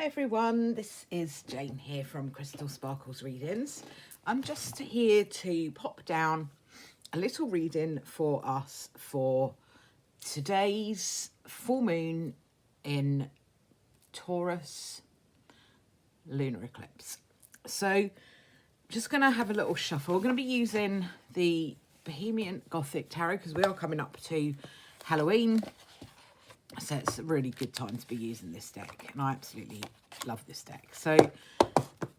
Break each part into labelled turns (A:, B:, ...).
A: Everyone, this is Jane here from Crystal Sparkles Readings. I'm just here to pop down a little reading for us for today's full moon in Taurus lunar eclipse. So just going to have a little shuffle. We're going to be using the Bohemian Gothic Tarot because we are coming up to Halloween. So it's a really good time to be using this deck, and I absolutely love this deck. So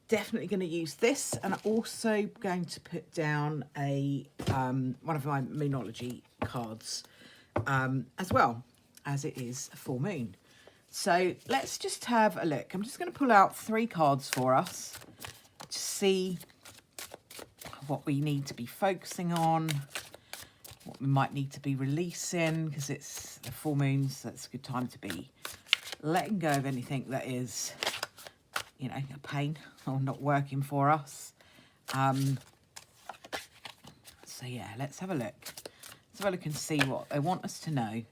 A: definitely going to use this, and I'm also going to put down a one of my Moonology cards as well, as it is a full moon. So let's just have a look. I'm just going to pull out 3 cards for us to see what we need to be focusing on, what we might need to be releasing, because it's a full moon, so it's a good time to be letting go of anything that is, you know, a pain or not working for us. So yeah, let's have a look. Let's have a look and see what they want us to know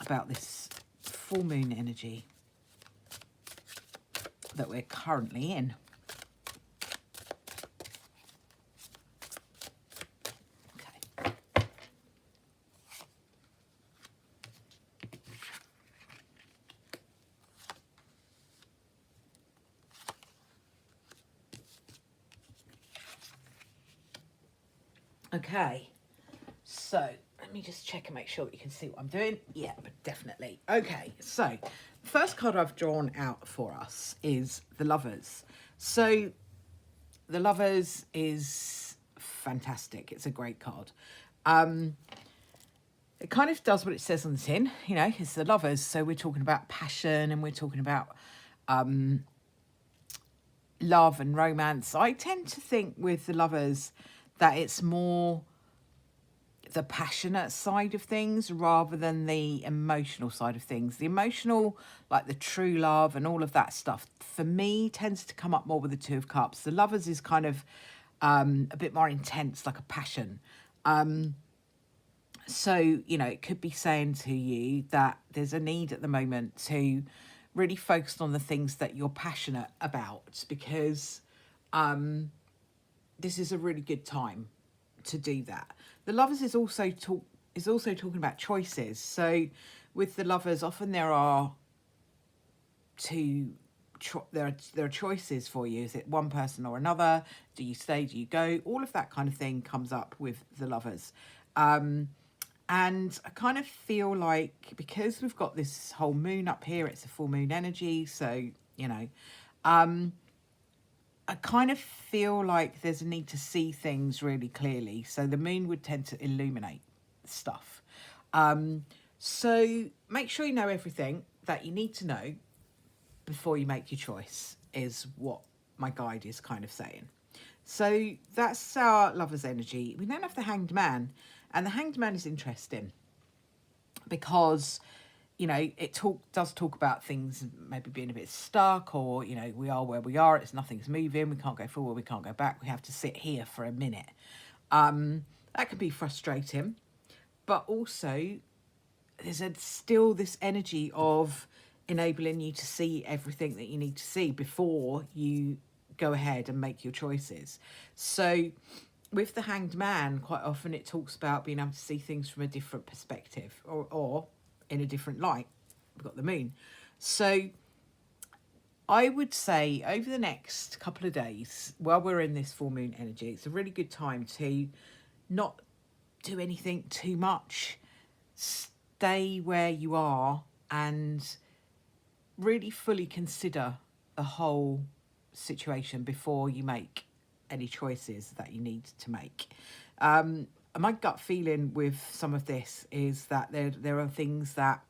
A: about this full moon energy that we're currently in. Okay, so let me just check and make sure that you can see what I'm doing. Yeah, but definitely. Okay, so the first card I've drawn out for us is the Lovers. So the Lovers is fantastic. It's a great card. It kind of does what it says on the tin, you know, it's the Lovers. So we're talking about passion and we're talking about love and romance. I tend to think with the Lovers that it's more the passionate side of things rather than the emotional side of things. The emotional, like the true love and all of that stuff, for me, tends to come up more with the Two of Cups. The Lovers is kind of a bit more intense, like a passion. So, you know, it could be saying to you that there's a need at the moment to really focus on the things that you're passionate about, because this is a really good time to do that. The Lovers is also talking about choices. So with the Lovers, often there are there are choices for you. Is it one person or another? Do you stay? Do you go? All of that kind of thing comes up with the Lovers. And I kind of feel like, because we've got this whole moon up here, it's a full moon energy. So, you know, I kind of feel like there's a need to see things really clearly. So the moon would tend to illuminate stuff. So make sure you know everything that you need to know before you make your choice, is what my guide is kind of saying. So that's our Lover's energy. We then have the Hanged Man. And the Hanged Man is interesting because, you know, it does talk about things maybe being a bit stuck, or, you know, we are where we are, nothing's moving, we can't go forward, we can't go back, we have to sit here for a minute. That can be frustrating, but also there's still this energy of enabling you to see everything that you need to see before you go ahead and make your choices. So with the Hanged Man, quite often it talks about being able to see things from a different perspective, or in a different light. We've got the moon. So I would say over the next couple of days, while we're in this full moon energy, it's a really good time to not do anything too much. Stay where you are and really fully consider the whole situation before you make any choices that you need to make. My gut feeling with some of this is that there are things that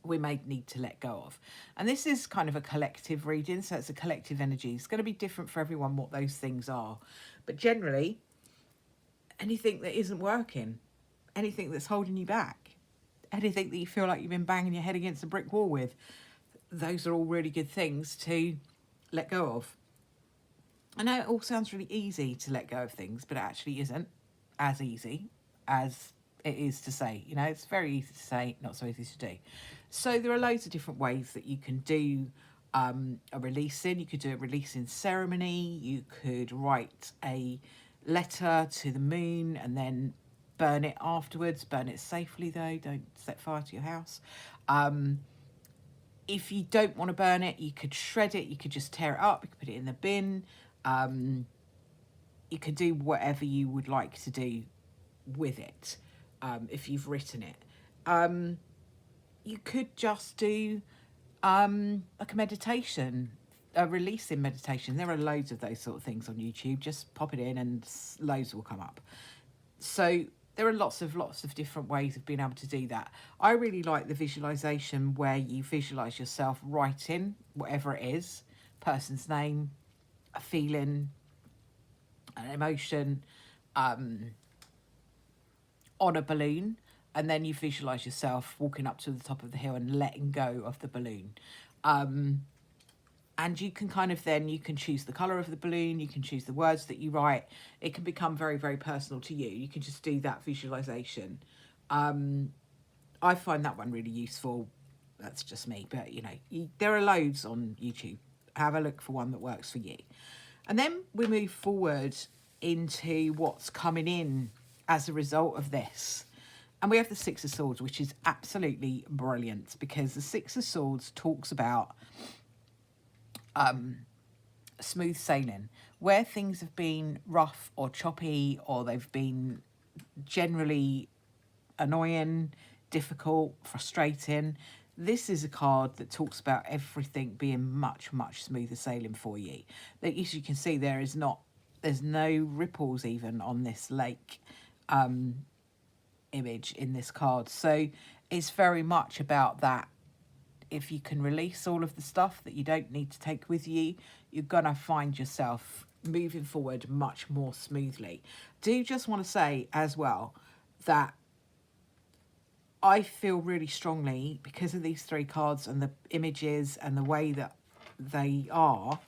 A: we may need to let go of. And this is kind of a collective reading, so it's a collective energy. It's going to be different for everyone what those things are. But generally, anything that isn't working, anything that's holding you back, anything that you feel like you've been banging your head against a brick wall with, those are all really good things to let go of. I know it all sounds really easy to let go of things, but it actually isn't as easy as it is to say. You know, it's very easy to say, not so easy to do. So there are loads of different ways that you can do a releasing. You could do a releasing ceremony. You could write a letter to the moon and then burn it afterwards. Burn it safely though. Don't set fire to your house. If you don't want to burn it, you could shred it. You could just tear it up. You could put it in the bin. You could do whatever you would like to do with it if you've written it. You could just do like a meditation, a releasing meditation. There are loads of those sort of things on YouTube. Just pop it in and loads will come up. So there are lots of different ways of being able to do that. I really like the visualization where you visualize yourself writing whatever it is, person's name, a feeling, an emotion, on a balloon, and then you visualize yourself walking up to the top of the hill and letting go of the balloon. And you can kind of then, you can choose the colour of the balloon, you can choose the words that you write. It can become very, very personal to you. You can just do that visualisation. I find that one really useful. That's just me, but you know, there are loads on YouTube. Have a look for one that works for you. And then we move forward into what's coming in as a result of this. And we have the Six of Swords, which is absolutely brilliant because the Six of Swords talks about smooth sailing, where things have been rough or choppy, or they've been generally annoying, difficult, frustrating. This is a card that talks about everything being much, much smoother sailing for you. That, as you can see, there's no ripples even on this lake image in this card. So it's very much about that. If you can release all of the stuff that you don't need to take with you, you're going to find yourself moving forward much more smoothly. Do just want to say as well that I feel really strongly, because of these three cards and the images and the way that they are,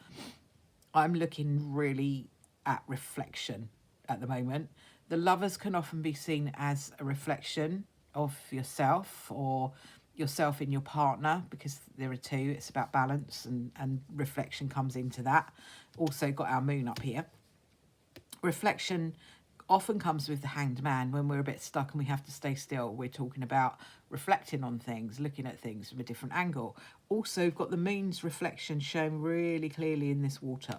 A: I'm looking really at reflection at the moment. The Lovers can often be seen as a reflection of yourself, or yourself in your partner, because there are two. It's about balance, and reflection comes into that. Also got our moon up here. Reflection often comes with the Hanged Man. When we're a bit stuck and we have to stay still, we're talking about reflecting on things, looking at things from a different angle. Also, we've got the moon's reflection shown really clearly in this water.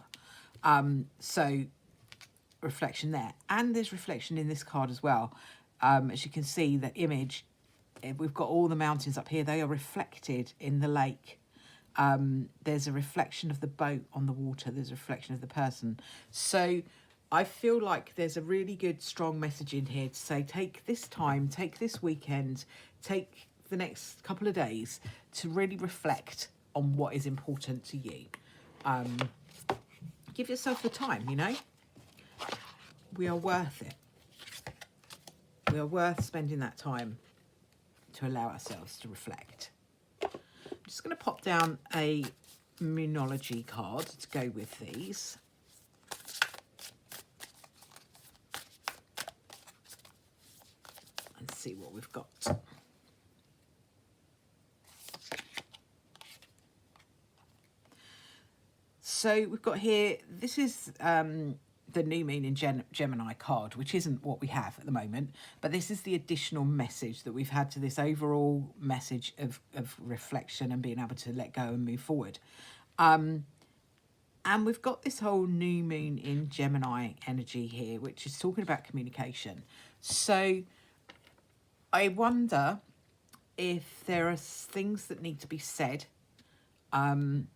A: So reflection there, and there's reflection in this card as well. As you can see, the image, we've got all the mountains up here. They are reflected in the lake. There's a reflection of the boat on the water. There's a reflection of the person. So I feel like there's a really good, strong message in here to say, take this time, take this weekend, take the next couple of days to really reflect on what is important to you. Give yourself the time, you know. We are worth it. We are worth spending that time to allow ourselves to reflect. I'm just going to pop down a Moonology card to go with these. And see what we've got. So we've got here, this is the new moon in Gemini card, which isn't what we have at the moment, but this is the additional message that we've had to this overall message of reflection and being able to let go and move forward. And we've got this whole new moon in Gemini energy here, which is talking about communication. So I wonder if there are things that need to be said in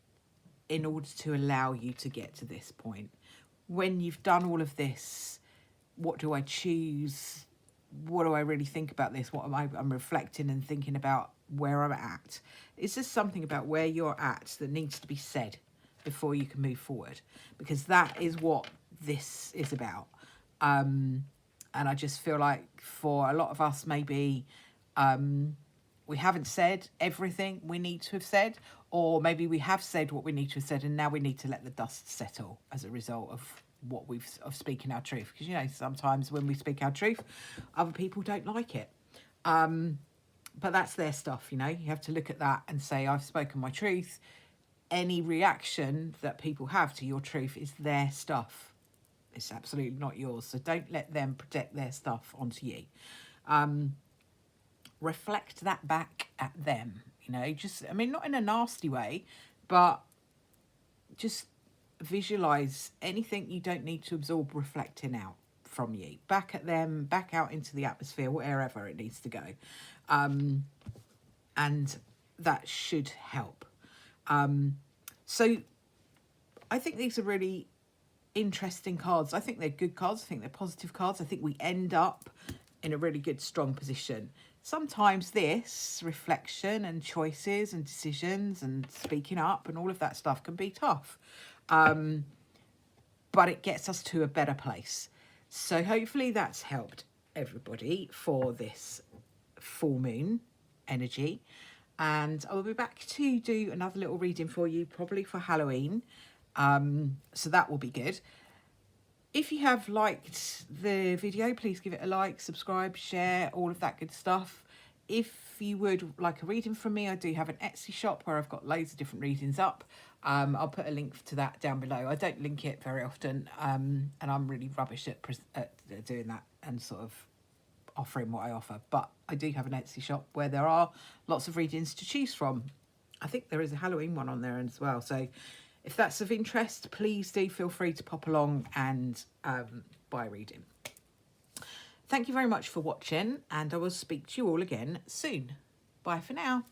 A: order to allow you to get to this point. When you've done all of this, what do I choose? What do I really think about this? What am I'm reflecting and thinking about where I'm at. Is there something about where you're at that needs to be said before you can move forward? Because that is what this is about. And I just feel like for a lot of us, maybe we haven't said everything we need to have said, or maybe we have said what we need to have said and now we need to let the dust settle as a result of what we've of speaking our truth, because you know sometimes when we speak our truth, other people don't like it. But that's their stuff, you know. You have to look at that and say, I've spoken my truth. Any reaction that people have to your truth is their stuff. It's absolutely not yours. So don't let them project their stuff onto you. Reflect that back at them, you know. Just, I mean, not in a nasty way, but just visualize anything you don't need to absorb reflecting out from you back at them, back out into the atmosphere, wherever it needs to go. And that should help. So I think these are really interesting cards. I think they're good cards. I think they're positive cards. I think we end up in a really good, strong position. Sometimes this reflection and choices and decisions and speaking up and all of that stuff can be tough. But it gets us to a better place. So hopefully that's helped everybody for this full moon energy. And I will be back to do another little reading for you, probably for Halloween. So that will be good. If you have liked the video, please give it a like, subscribe, share, all of that good stuff. If you would like a reading from me, I do have an Etsy shop where I've got loads of different readings up. I'll put a link to that down below. I don't link it very often, and I'm really rubbish at doing that and sort of offering what I offer. But I do have an Etsy shop where there are lots of readings to choose from. I think there is a Halloween one on there as well. So if that's of interest, please do feel free to pop along and buy a reading. Thank you very much for watching, and I will speak to you all again soon. Bye for now.